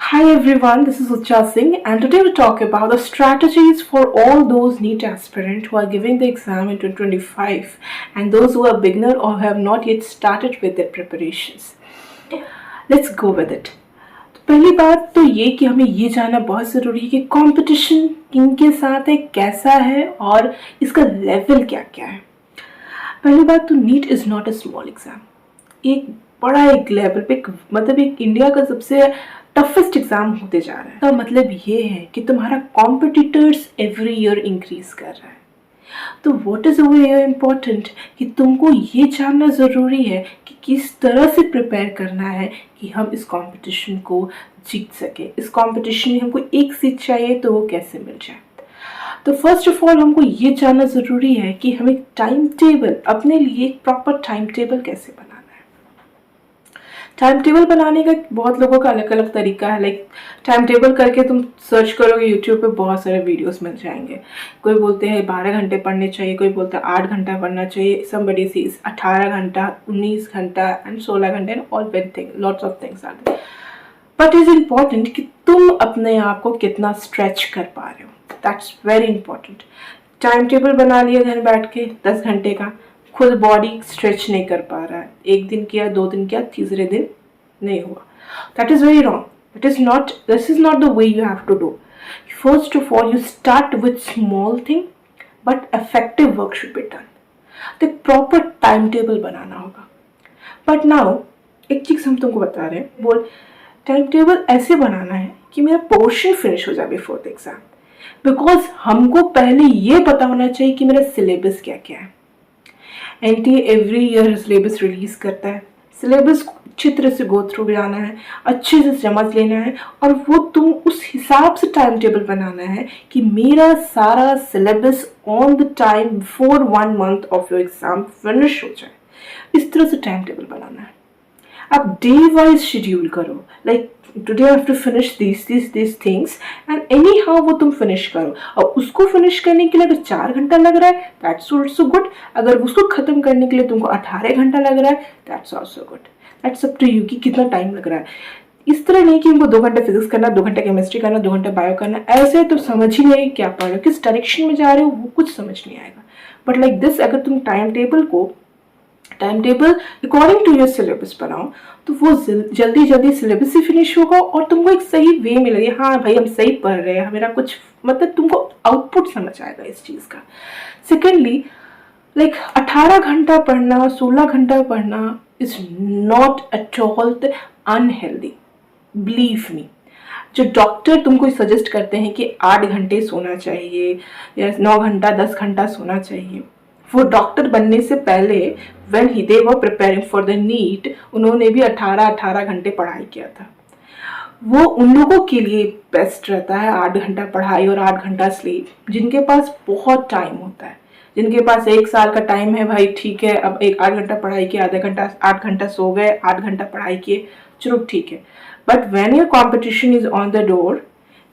Hi everyone, this is Ucha Singh, and today we talk about the strategies for all those NEET aspirants who are giving the exam in 2025 and those who are beginner or have not yet started with their preparations. Let's go with it. तो पहली बात तो ये कि हमें ये जानना बहुत ज़रूरी है कि कंपटीशन किनके साथ है, कैसा है और इसका लेवल क्या क्या है। पहली बात तो NEET is not a small exam, एक बड़ा एक लेवल पे मतलब एक इंडिया का सबसे टफेस्ट एग्जाम होते जा रहा है। तो मतलब ये है कि तुम्हारा कॉम्पिटिटर्स एवरी ईयर इंक्रीज कर रहा है। तो व्हाट इज वेरी इम्पोर्टेंट कि तुमको ये जानना ज़रूरी है कि किस तरह से प्रिपेयर करना है कि हम इस कंपटीशन को जीत सके। इस कंपटीशन में हमको एक सीट चाहिए तो वो कैसे मिल जाए। तो फर्स्ट ऑफ ऑल हमको ये जानना ज़रूरी है कि हमें टाइम टेबल, अपने लिए एक प्रॉपर टाइम टेबल कैसे बनाना है। टाइम टेबल बनाने का बहुत लोगों का अलग अलग तरीका है। लाइक टाइम टेबल करके तुम सर्च करोगे यूट्यूब पे बहुत सारे वीडियोस मिल जाएंगे। कोई बोलते हैं 12 घंटे पढ़ने चाहिए, कोई बोलता है 8 घंटा पढ़ना चाहिए, somebody says 18 घंटा, 19 घंटा एंड 16 घंटे and all thing, lots of things are there. But is important कि तुम अपने आप को कितना स्ट्रेच कर पा रहे हो। That's very important. Time table बना लिया घर बैठ के 10 घंटे का, खुद बॉडी स्ट्रेच नहीं कर पा रहा है, एक दिन किया, 2 दिन किया, तीसरे दिन नहीं हुआ। That is very wrong. This is not the way you have to do. First of all you start with small thing but effective work should be done. तो प्रॉपर टाइम टेबल बनाना होगा। बट नाउ एक चीज हम तुमको बता रहे हैं, बोल टाइम टेबल ऐसे बनाना है कि मेरा पोर्शन फिनिश हो जाए बिफोर द एग्जाम। बिकॉज हमको पहले ये पता होना चाहिए कि मेरा सिलेबस क्या क्या है। NTA every year syllabus release करता है। सिलेबस अच्छी तरह से गो थ्रू जाना है, अच्छे से समझ लेना है और वो तुम उस हिसाब से टाइम टेबल बनाना है कि मेरा सारा syllabus on the time before 1 month of your exam finish हो जाए। इस तरह से टाइम टेबल बनाना है। आप डे वाइज शेड्यूल करो। Like today I have to finish this things and anyhow वो तुम फिनिश करो। और उसको फिनिश करने के लिए अगर 4 घंटा लग रहा है दैट्स ऑल्सो गुड। अगर उसको खत्म करने के लिए तुमको 18 घंटा लग रहा है that's also good. That's up to you कि कितना टाइम लग रहा है। इस तरह नहीं कि हमको 2 घंटे फिजिक्स करना, 2 घंटे केमिस्ट्री करना, 2 घंटे बायो करना, ऐसे तो समझ ही नहीं क्या पढ़ रहे हो, किस डायरेक्शन में जा रहे हो वो कुछ समझ नहीं आएगा। बट लाइक दिस अगर तुम time table according to your syllabus बनाओ तो वो जल्दी जल्दी सिलेबस ही फिनिश होगा और तुमको एक सही वे मिलेगी। हाँ भाई हम सही पढ़ रहे हैं, मेरा कुछ मतलब तुमको आउटपुट समझ आएगा इस चीज़ का। सेकेंडली लाइक 18 घंटा पढ़ना, 16 घंटा पढ़ना is not at all unhealthy, believe me. जो डॉक्टर तुमको सजेस्ट करते हैं कि 8 घंटे सोना चाहिए या 9 घंटा 10 घंटा सोना चाहिए, वो डॉक्टर बनने से पहले when they were preparing for the NEET उन्होंने भी 18 घंटे पढ़ाई किया था। वो उन लोगों के लिए बेस्ट रहता है 8 घंटा पढ़ाई और 8 घंटा स्लीप, जिनके पास बहुत टाइम होता है, जिनके पास 1 साल का टाइम है। भाई ठीक है, अब 8 घंटा पढ़ाई किया, आधा घंटा 8 घंटा सो गए, 8 घंटा पढ़ाई किए, चलो ठीक है। But when your competition is on the door,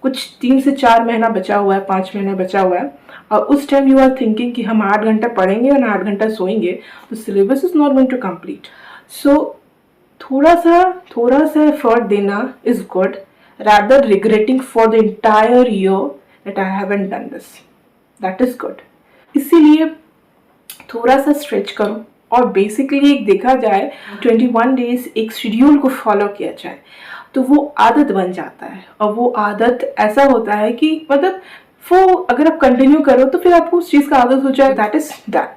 कुछ 3 से 4 महीना बचा हुआ है, 5 महीना बचा हुआ है और उस टाइम यू आर थिंकिंग कि हम 8 घंटा पढ़ेंगे और 8 घंटा सोएंगे, तो syllabus is not going to complete. So थोड़ा सा एफर्ट देना is good rather regretting for the entire year that I haven't done this. That is good. इसीलिए थोड़ा सा स्ट्रेच करो और बेसिकली एक देखा जाए 21 डेज एक शेड्यूल को फॉलो किया जाए तो वो आदत बन जाता है। और वो आदत ऐसा होता है कि मतलब वो अगर आप कंटिन्यू करो तो फिर आपको उस चीज़ का आदत हो जाए। That is done.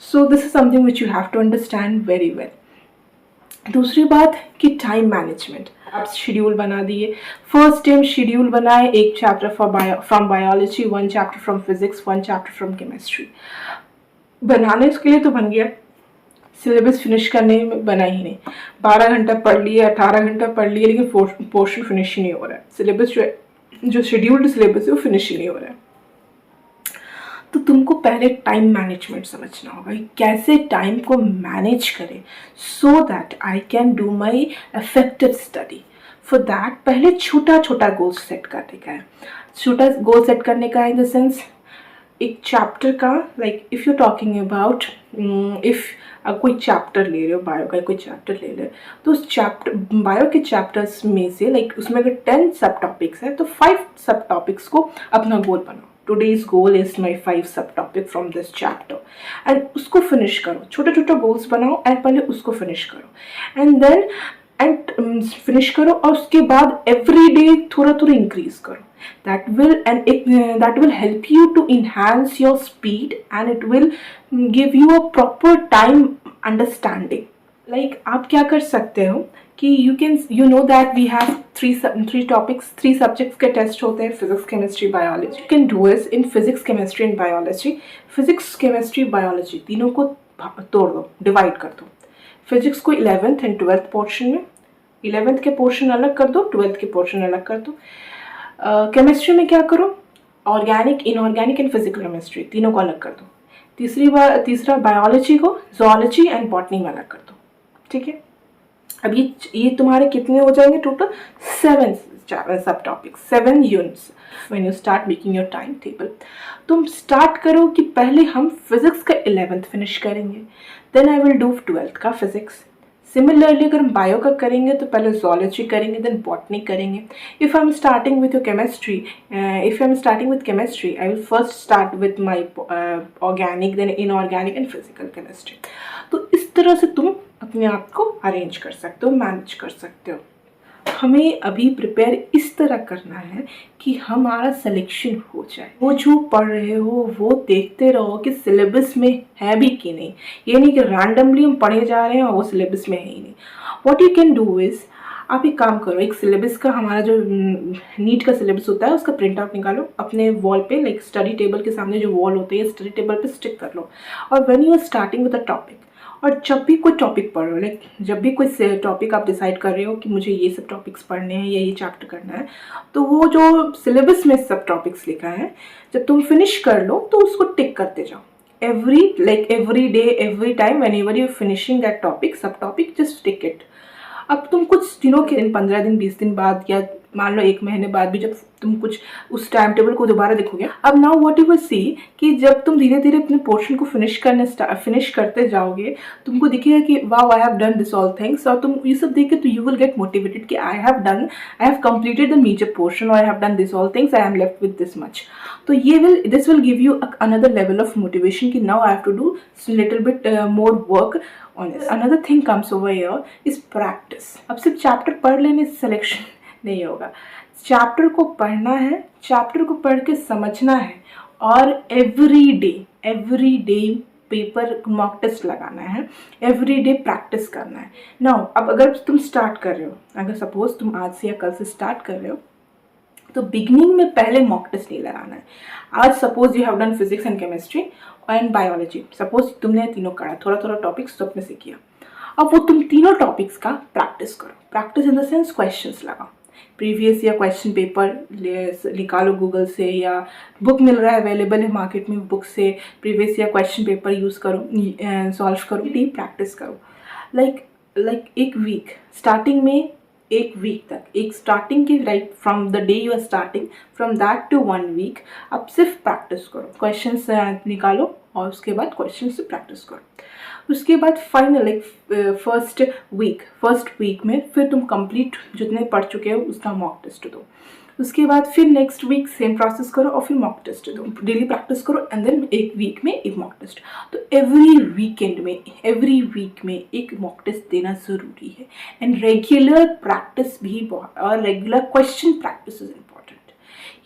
So this is something which you have to understand very well. दूसरी बात कि टाइम मैनेजमेंट। आप शेड्यूल बना दिए, फर्स्ट टाइम शेड्यूल बनाए, 1 chapter from biology, 1 chapter from physics, 1 chapter from chemistry. बनाने के लिए तो बन गया, सिलेबस फिनिश करने में बना ही नहीं। 12 घंटा पढ़ लिए, 18 घंटा पढ़ लिए, लेकिन पोर्शन फिनिश ही नहीं हो रहा है। सिलेबस जो शेड्यूल्ड सिलेबस है वो फिनिश ही नहीं हो रहा है। तो तुमको पहले टाइम मैनेजमेंट समझना होगा कि कैसे टाइम को मैनेज करें so that I can do my effective study. For that पहले छोटा छोटा गोल सेट करने का है। छोटा गोल सेट करने का इन द सेंस एक चैप्टर का, like if you talking about, if कोई चैप्टर ले रहे हो, बायो का कोई चैप्टर ले रहे हो, तो उस चैप्टर, बायो के चैप्टर्स में से लाइक उसमें अगर 10 सब टॉपिक्स है तो 5 सब टॉपिक्स को अपना गोल बनाओ। टुडेज गोल इज माई 5 सब topic from this chapter, and उसको फिनिश करो। छोटे छोटे गोल्स बनाओ एंड पहले उसको फिनिश करो, एंड देन फिनिश करो, और उसके बाद एवरी डे थोड़ा थोड़ा इंक्रीज करो। That will help you to enhance your speed, and it will give you a proper time understanding. Like आप क्या कर सकते हो कि you know that we have three topics, 3 subjects के टेस्ट होते हैं, physics, chemistry, biology. You can do is in physics, chemistry and biology, physics, chemistry, biology तीनों को तोड़ दो, डिवाइड कर दो। फिजिक्स को 11th एंड 12th पोर्शन में, 11th के पोर्शन अलग कर दो, 12th के पोर्शन अलग कर दो। केमिस्ट्री में क्या करो, organic, inorganic and physical chemistry तीनों को अलग कर दो। तीसरा बायोलॉजी को जूलॉजी एंड बॉटनी में अलग कर दो, ठीक है। अब ये तुम्हारे कितने हो जाएंगे टोटल, 7 सब topics, 7 units. When you start making your time table, तुम स्टार्ट करो कि पहले हम फिजिक्स का 11th फिनिश करेंगे, then I will do 12th का फिजिक्स। सिमिलरली अगर हम बायो का करेंगे तो पहले जूलॉजी करेंगे, देन बॉटनी करेंगे। If I am starting with chemistry, I will first start with my organic, then inorganic and physical chemistry. तो इस तरह से तुम अपने आप को अरेंज कर सकते हो, मैनेज कर सकते हो। हमें अभी प्रिपेयर इस तरह करना है कि हमारा सिलेक्शन हो जाए। वो जो पढ़ रहे हो वो देखते रहो कि सिलेबस में है भी कि नहीं। ये नहीं कि रैंडमली हम पढ़े जा रहे हैं और वो सिलेबस में है ही नहीं। What you can do is, आप एक काम करो, एक सिलेबस का, हमारा जो नीट का सिलेबस होता है उसका प्रिंट आउट निकालो, अपने वॉल पे, लाइक स्टडी टेबल के सामने जो वॉल होते हैं, स्टडी टेबल पे स्टिक कर लो। और when you are starting with a topic, और जब भी कोई टॉपिक पढ़ रहे हो, लाइक जब भी कोई टॉपिक आप डिसाइड कर रहे हो कि मुझे ये सब टॉपिक्स पढ़ने हैं या ये चैप्टर करना है, तो वो जो सिलेबस में सब टॉपिक्स लिखा है, जब तुम फिनिश कर लो तो उसको टिक करते जाओ। Every day, every time, when ever you finishing that topic, सब टॉपिक, जस्ट टिक इट। अब तुम कुछ दिनों के दिन, 15 दिन, 20 दिन बाद, या मान लो 1 महीने बाद भी, जब तुम कुछ उस टाइम टेबल को दोबारा देखोगे, अब now what you will see कि जब तुम धीरे धीरे अपने पोर्शन को फिनिश करते जाओगे, तुमको दिखेगा कि wow I have done this all things, और तुम ये सब देख के तो यू विल गेट मोटिवेटेड कि I have completed the major portion, और I have done this all things, I am left with this much. तो this will give you another level of motivation कि now I have to do little bit more work on this. Another thing comes over here is practice. अब सिर्फ chapter पढ़ लेने से selection नहीं होगा। Chapter को पढ़ना है, चैप्टर को पढ़ के समझना है, और every day paper mock test लगाना है, एवरी डे प्रैक्टिस करना है। नाउ अब अगर तुम स्टार्ट कर रहे हो, अगर सपोज तुम आज से या कल से स्टार्ट कर रहे हो, तो बिगनिंग में पहले मॉक टेस्ट नहीं लगाना है। आज suppose you have done physics and chemistry and biology, suppose तुमने तीनों करा, थोड़ा थोड़ा टॉपिक्स तो अपने से किया। अब वो तुम तीनों टॉपिक्स का प्रैक्टिस करो। Practice in the sense questions लगाओ, प्रीवियस या क्वेश्चन पेपर निकालो गूगल से, या बुक मिल रहा है अवेलेबल है मार्केट में, बुक से प्रीवियस या क्वेश्चन पेपर यूज़ करो, सॉल्व करो, डीप प्रैक्टिस करो। लाइक एक वीक, स्टार्टिंग में एक वीक तक, एक स्टार्टिंग की, right from the day you are starting, from that to 1 week आप सिर्फ प्रैक्टिस करो, क्वेश्चंस निकालो और उसके बाद क्वेश्चन से प्रैक्टिस करो। उसके बाद फाइनल, लाइक फर्स्ट वीक में फिर तुम कंप्लीट जितने पढ़ चुके हो उसका मॉक टेस्ट दो। उसके बाद फिर नेक्स्ट वीक सेम प्रोसेस करो और फिर मॉक टेस्ट दो, डेली प्रैक्टिस करो, एंड देन एक वीक में एक मॉक टेस्ट। तो एवरी वीक में एक मॉक टेस्ट देना ज़रूरी है, एंड रेगुलर प्रैक्टिस भी बहुत, और regular question practice is important.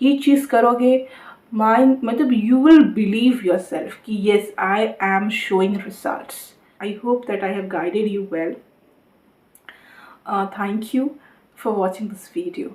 ये चीज़ करोगे, मतलब you will believe yourself कि yes I am showing results. I hope that I have guided you well. Thank you for watching this video.